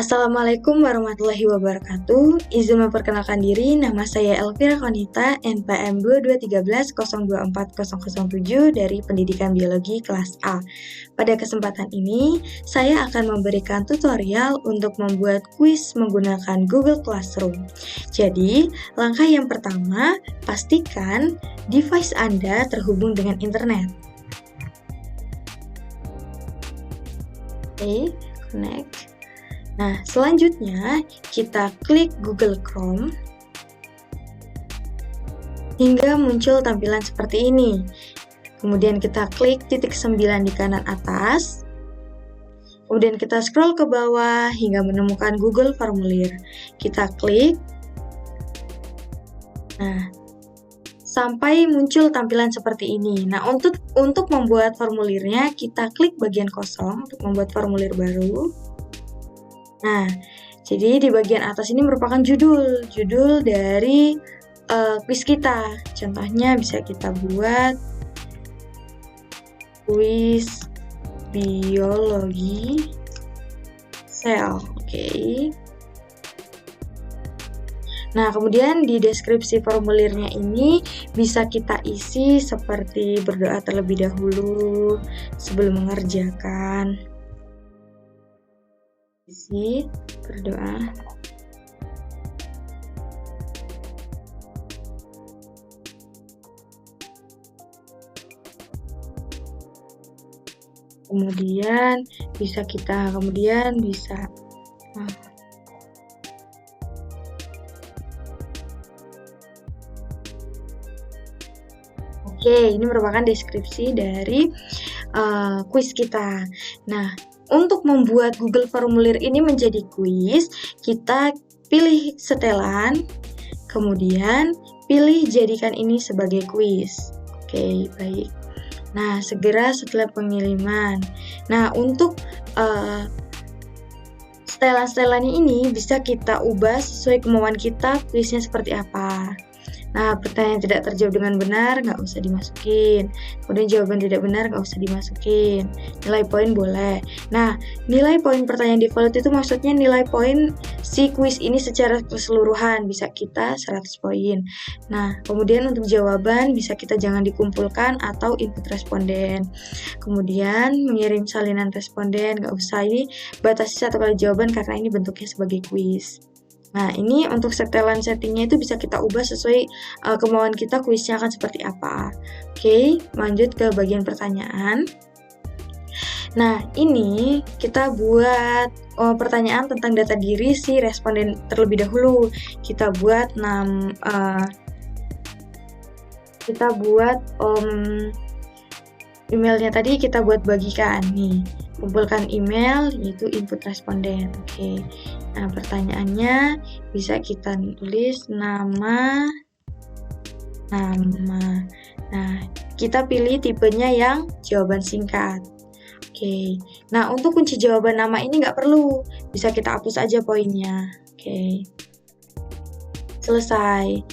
Assalamualaikum warahmatullahi wabarakatuh. Izin memperkenalkan diri, nama saya Elvira Konita, NPM 2213024007 dari Pendidikan Biologi kelas A. Pada kesempatan ini, saya akan memberikan tutorial untuk membuat kuis menggunakan Google Classroom. Jadi, langkah yang pertama, pastikan device Anda terhubung dengan internet. Oke, connect. Nah, selanjutnya kita klik Google Chrome hingga muncul tampilan seperti ini. Kemudian kita klik titik 9 di kanan atas. Kemudian kita scroll ke bawah hingga menemukan Google Formulir. Kita klik. Nah, sampai muncul tampilan seperti ini. Nah, untuk membuat formulirnya, kita klik bagian kosong untuk membuat formulir baru. Nah, jadi di bagian atas ini merupakan judul dari kuis kita. Contohnya bisa kita buat kuis biologi sel. Oke. Nah, kemudian di deskripsi formulirnya ini bisa kita isi seperti berdoa terlebih dahulu sebelum mengerjakan. Isi berdoa. Kemudian bisa Oke, ini merupakan deskripsi dari kuis kita. Nah, untuk membuat Google Formulir ini menjadi kuis, kita pilih setelan, kemudian pilih jadikan ini sebagai kuis. Oke, baik. Nah, segera setelah pengiriman. Nah, untuk setelan-setelannya ini bisa kita ubah sesuai kemauan kita, kuisnya seperti apa. Nah, pertanyaan yang tidak terjawab dengan benar nggak usah dimasukin. Kemudian jawaban tidak benar nggak usah dimasukin. Nilai poin boleh. Nah, nilai poin pertanyaan default itu maksudnya nilai poin si kuis ini secara keseluruhan. Bisa kita 100 poin. Nah, kemudian untuk jawaban bisa kita jangan dikumpulkan atau input responden. Kemudian mengirim salinan responden nggak usah, ini batasi 1 kali jawaban karena ini bentuknya sebagai kuis. Nah, ini untuk setelan settingnya itu bisa kita ubah sesuai kemauan kita, kuisnya akan seperti apa. Oke, lanjut ke bagian pertanyaan. Nah, ini kita buat pertanyaan tentang data diri si responden terlebih dahulu. Kita buat emailnya tadi kita buat bagikan nih. Kumpulkan email yaitu input responden. Oke. Nah, pertanyaannya bisa kita tulis nama. Nah, kita pilih tipenya yang jawaban singkat. Oke. Nah, untuk kunci jawaban nama ini nggak perlu. Bisa kita hapus aja poinnya. Oke. Selesai.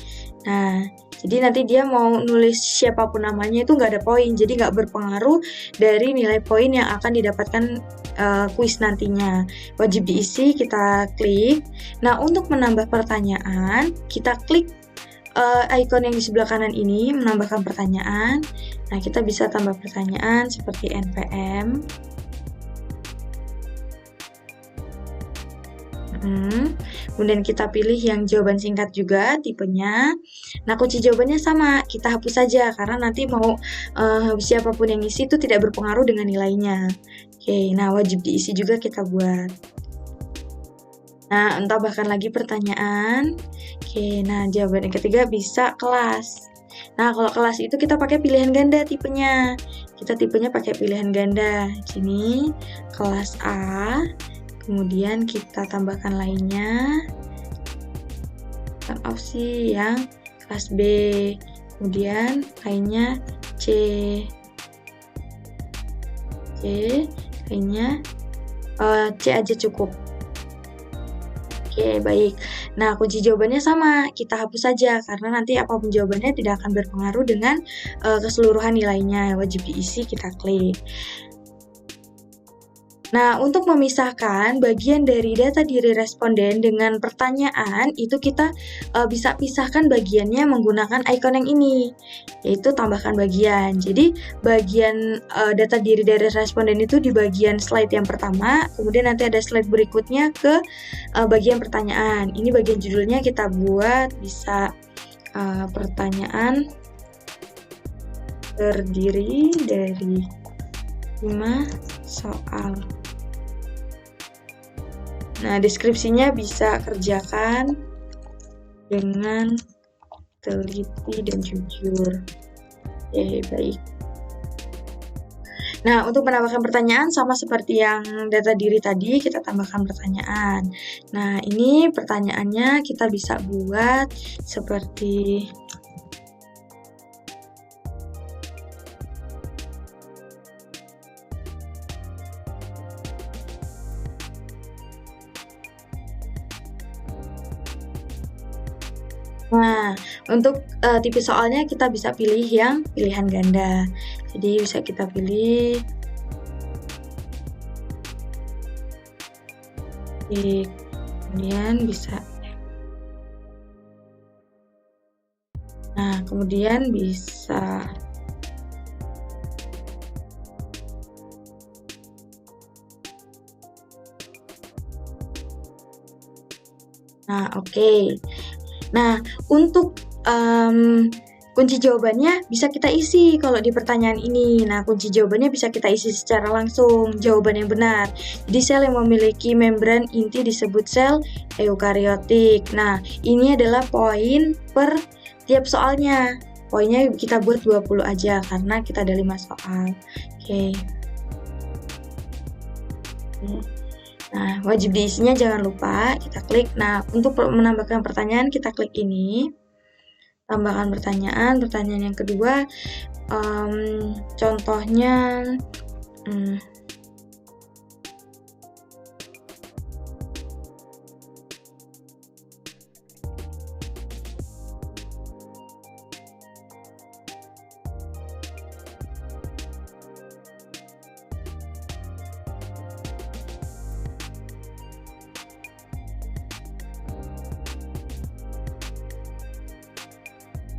Nah, jadi nanti dia mau nulis siapapun namanya itu nggak ada poin, jadi nggak berpengaruh dari nilai poin yang akan didapatkan kuis nantinya. Wajib diisi, kita klik. Nah, untuk menambah pertanyaan, kita klik icon yang di sebelah kanan ini, menambahkan pertanyaan. Nah, kita bisa tambah pertanyaan seperti NPM. Kemudian kita pilih yang jawaban singkat juga tipenya. Nah, kunci jawabannya sama, kita hapus saja karena nanti mau siapapun yang isi itu tidak berpengaruh dengan nilainya. Oke, nah wajib diisi juga kita buat. Nah, tambahkan lagi pertanyaan. Oke, nah jawaban yang ketiga bisa kelas. Nah, kalau kelas itu kita pakai pilihan ganda tipenya. Kita tipenya pakai pilihan ganda. Sini kelas A. Kemudian kita tambahkan lainnya, opsi yang kelas B, kemudian lainnya C, lainnya C aja cukup. Oke, baik. Nah, kunci jawabannya sama, kita hapus saja karena nanti apapun jawabannya tidak akan berpengaruh dengan keseluruhan nilainya. Wajib diisi, kita klik. Nah, untuk memisahkan bagian dari data diri responden dengan pertanyaan, itu kita bisa pisahkan bagiannya menggunakan icon yang ini, yaitu tambahkan bagian. Jadi, bagian data diri dari responden itu di bagian slide yang pertama, kemudian nanti ada slide berikutnya ke bagian pertanyaan. Ini bagian judulnya kita buat bisa pertanyaan terdiri dari 5 soal. Nah, deskripsinya bisa kerjakan dengan teliti dan jujur. Oke, baik. Nah, untuk menambahkan pertanyaan sama seperti yang data diri tadi, kita tambahkan pertanyaan. Nah, ini pertanyaannya kita bisa buat seperti Nah, untuk tipe soalnya kita bisa pilih yang pilihan ganda. Jadi bisa kita pilih kemudian bisa. Nah, kemudian bisa Nah, oke. Nah, untuk kunci jawabannya bisa kita isi kalau di pertanyaan ini. Nah, kunci jawabannya bisa kita isi secara langsung, jawaban yang benar. Jadi, sel yang memiliki membran inti disebut sel eukariotik. Nah, ini adalah poin per tiap soalnya. Poinnya kita buat 20 aja karena kita ada 5 soal. Oke. Nah, wajib diisinya jangan lupa kita klik. Nah, untuk menambahkan pertanyaan kita klik ini. Tambahkan pertanyaan yang kedua, contohnya,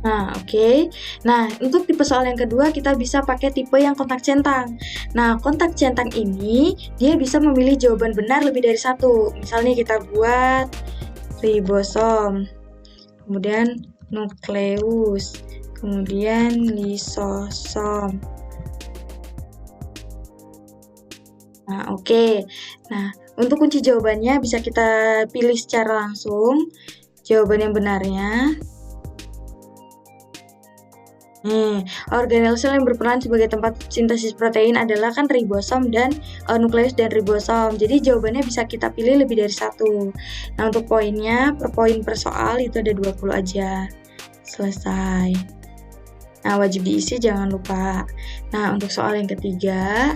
Nah, oke. Nah, untuk tipe soal yang kedua kita bisa pakai tipe yang kontak centang. Nah, kontak centang ini dia bisa memilih jawaban benar lebih dari satu. Misalnya kita buat ribosom, kemudian nukleus, kemudian lisosom. Nah, oke. Nah, untuk kunci jawabannya bisa kita pilih secara langsung jawaban yang benarnya. Organel sel yang berperan sebagai tempat sintesis protein adalah kan ribosom dan nukleus dan ribosom. Jadi jawabannya bisa kita pilih lebih dari satu. Nah, untuk poinnya per poin per soal itu ada 20 aja. Selesai. Nah, wajib diisi jangan lupa. Nah, untuk soal yang ketiga,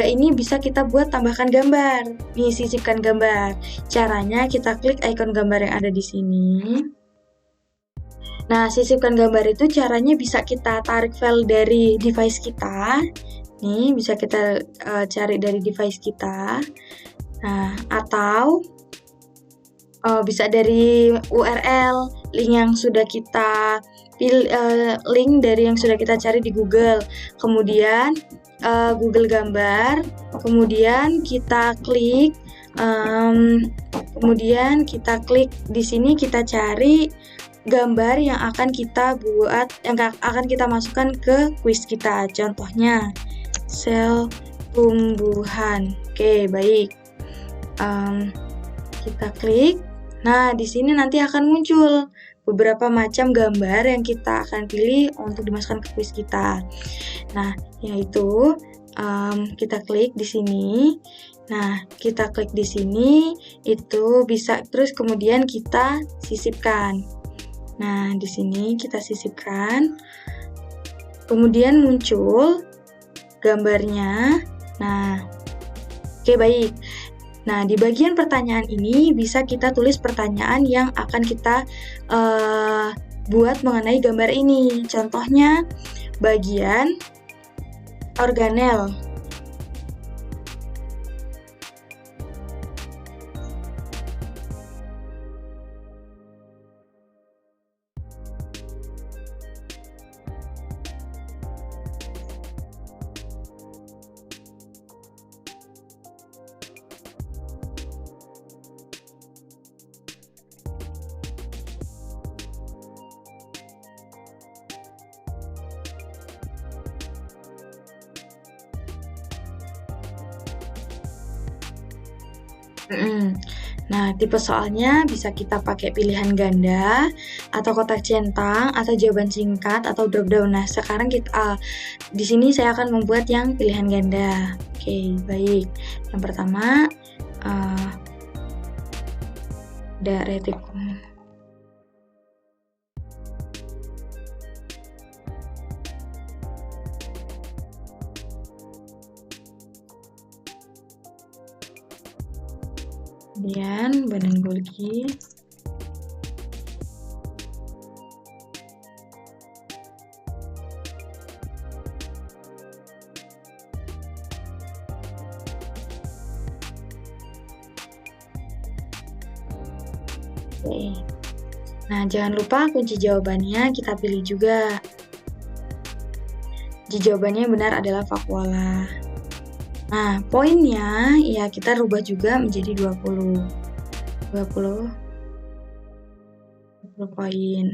ini bisa kita buat tambahkan gambar. Nih, sisipkan gambar. Caranya kita klik ikon gambar yang ada di sini. Nah, sisipkan gambar itu caranya bisa kita tarik file dari device kita. Nih, bisa kita cari dari device kita. Nah, atau bisa dari URL, link yang sudah kita link dari yang sudah kita cari di Google. Kemudian Google gambar, kemudian kita klik di sini kita cari gambar yang akan kita buat, yang akan kita masukkan ke kuis kita. Contohnya sel tumbuhan. Oke, baik. Kita klik. Nah, di sini nanti akan muncul beberapa macam gambar yang kita akan pilih untuk dimasukkan ke kuis kita. Nah, yaitu kita klik di sini. Nah, kita klik di sini itu bisa, terus kemudian kita sisipkan. Nah, di sini kita sisipkan. Kemudian muncul gambarnya. Nah, oke, baik. Nah, di bagian pertanyaan ini bisa kita tulis pertanyaan yang akan kita buat mengenai gambar ini. Contohnya, bagian organel. Nah, tipe soalnya bisa kita pakai pilihan ganda, atau kotak centang, atau jawaban singkat, atau drop down. Nah, sekarang kita di sini saya akan membuat yang pilihan ganda. Oke, baik. Yang pertama ada retikum. Kemudian Badan Golgi. Oke. Nah, jangan lupa kunci jawabannya kita pilih juga. Kunci jawabannya yang benar adalah Vakuola. Nah, poinnya ya kita rubah juga menjadi 20 poin.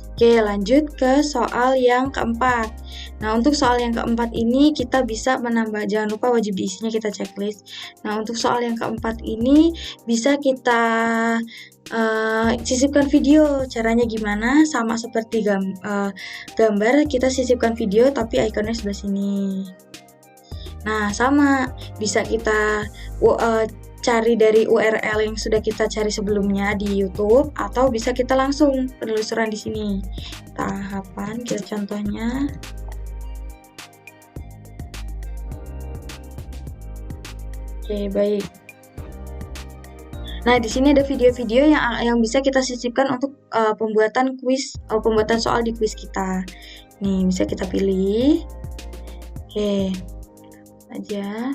Oke, lanjut ke soal yang keempat. Nah, untuk soal yang keempat ini kita bisa menambah, jangan lupa wajib diisinya kita checklist. Nah, untuk soal yang keempat ini bisa kita sisipkan video. Caranya gimana? Sama seperti gambar, kita sisipkan video tapi ikonnya sebelah sini. Nah, sama, bisa kita cari dari URL yang sudah kita cari sebelumnya di YouTube, atau bisa kita langsung penelusuran di sini. Tahapan, kita contohnya. Oke, baik. Nah, di sini ada video-video yang bisa kita sisipkan untuk pembuatan soal di kuis kita. Nih, bisa kita pilih. Oke. Aja.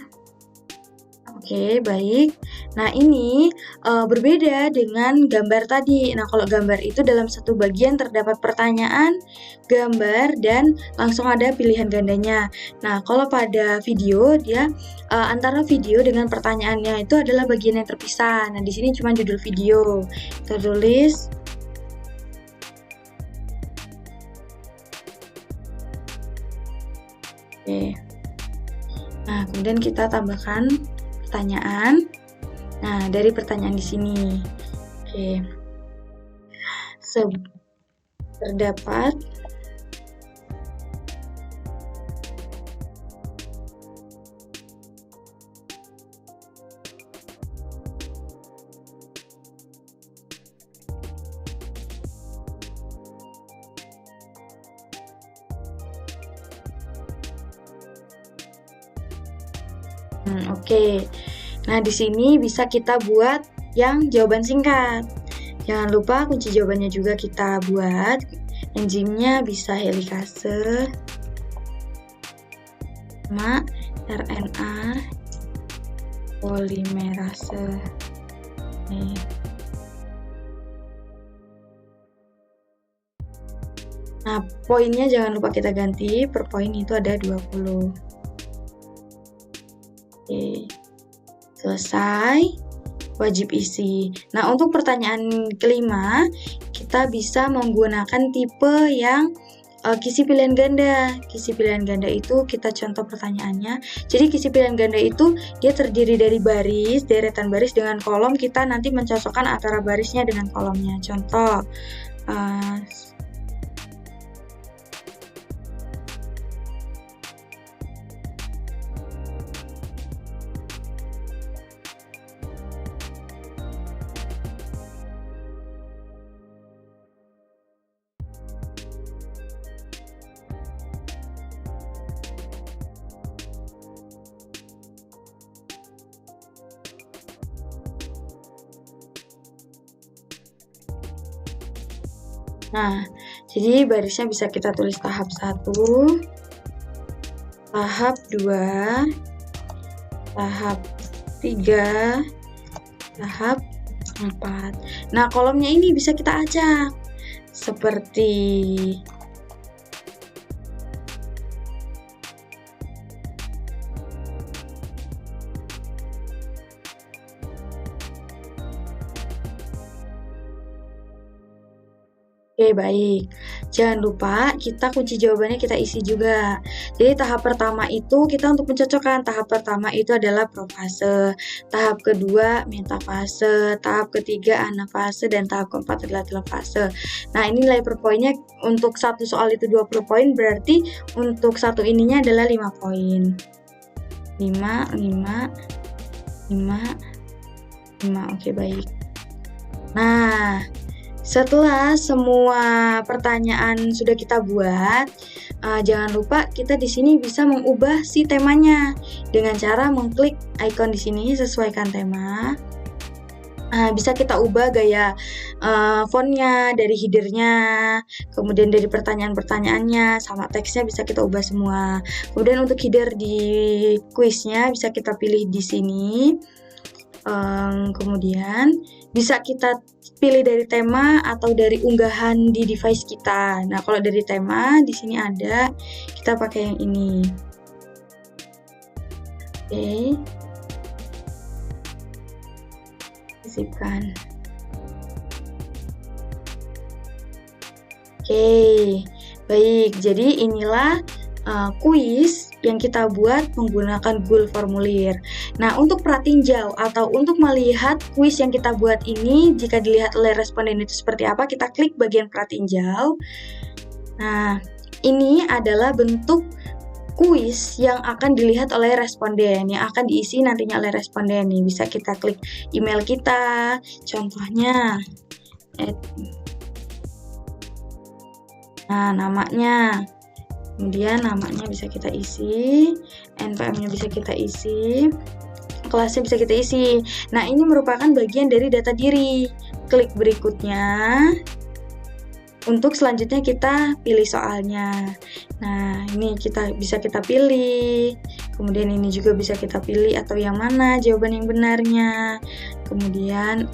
Oke, baik. Nah, ini berbeda dengan gambar tadi. Nah, kalau gambar itu dalam satu bagian terdapat pertanyaan, gambar, dan langsung ada pilihan gandanya. Nah, kalau pada video, dia antara video dengan pertanyaannya itu adalah bagian yang terpisah. Nah, di sini cuma judul video. Kita tulis. Oke. Nah, kemudian kita tambahkan pertanyaan. Nah, dari pertanyaan di sini. Oke. Terdapat Oke. Nah, di sini bisa kita buat yang jawaban singkat. Jangan lupa kunci jawabannya juga kita buat. Enzimnya bisa helikase sama RNA polimerase. Nih. Nah, poinnya jangan lupa kita ganti, per poin itu ada 20. Oke, selesai, wajib isi. Nah, untuk pertanyaan kelima, kita bisa menggunakan tipe yang kisi pilihan ganda. Kisi pilihan ganda itu kita contoh pertanyaannya. Jadi kisi pilihan ganda itu dia terdiri dari baris, deretan baris dengan kolom. Kita nanti mencocokkan antara barisnya dengan kolomnya. Contoh, nah, jadi barisnya bisa kita tulis tahap 1, tahap 2, tahap 3, tahap 4. Nah, kolomnya ini bisa kita acak. Seperti Oke, baik. Jangan lupa kita kunci jawabannya kita isi juga. Jadi tahap pertama itu kita untuk mencocokkan. Tahap pertama itu adalah profase, tahap kedua metafase, tahap ketiga anafase, dan tahap keempat adalah telefase. Nah, ini nilai per poinnya untuk satu soal itu 20 poin, berarti untuk satu ininya adalah 5 poin. 5. Oke, baik. Nah, setelah semua pertanyaan sudah kita buat, jangan lupa kita di sini bisa mengubah si temanya dengan cara mengklik icon di sini sesuaikan tema. Bisa kita ubah gaya fontnya, dari headernya, kemudian dari pertanyaan-pertanyaannya, sama teksnya bisa kita ubah semua. Kemudian untuk header di kuisnya bisa kita pilih di sini. Kemudian bisa kita pilih dari tema atau dari unggahan di device kita. Nah, kalau dari tema di sini ada, kita pakai yang ini. Oke. Sisipkan. Oke, baik. Jadi inilah kuis yang kita buat menggunakan Google Formulir. Nah, untuk pratinjau atau untuk melihat kuis yang kita buat ini, jika dilihat oleh responden itu seperti apa, kita klik bagian pratinjau. Nah, ini adalah bentuk kuis yang akan dilihat oleh responden, yang akan diisi nantinya oleh responden. Nih, bisa kita klik email kita, contohnya. Nah, namanya. Kemudian namanya bisa kita isi, NPM-nya bisa kita isi, kelasnya bisa kita isi. Nah, ini merupakan bagian dari data diri. Klik berikutnya. Untuk selanjutnya kita pilih soalnya. Nah, ini bisa kita pilih. Kemudian ini juga bisa kita pilih atau yang mana jawaban yang benarnya. Kemudian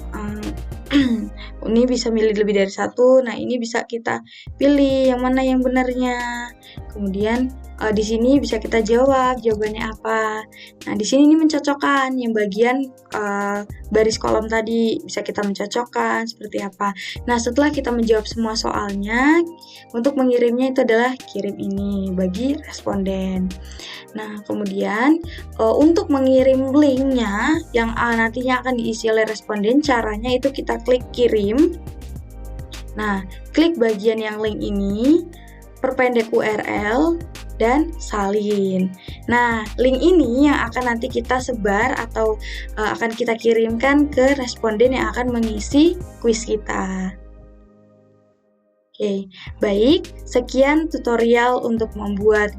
ini bisa milih lebih dari satu. Nah, ini bisa kita pilih yang mana yang benarnya. Kemudian di sini bisa kita jawab jawabannya apa. Nah, di sini ini mencocokkan yang bagian baris kolom tadi, bisa kita mencocokkan seperti apa. Nah, setelah kita menjawab semua soalnya, untuk mengirimnya itu adalah kirim ini bagi responden. Nah, kemudian untuk mengirim linknya yang nantinya akan diisi oleh responden, caranya itu kita klik kirim. Nah, klik bagian yang link ini, perpendek URL, dan salin. Nah, link ini yang akan nanti kita sebar atau akan kita kirimkan ke responden yang akan mengisi kuis kita. Oke, baik. Sekian tutorial untuk membuat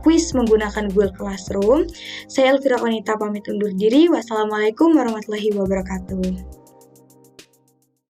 kuis menggunakan Google Classroom. Saya Elvira Konita pamit undur diri. Wassalamualaikum warahmatullahi wabarakatuh.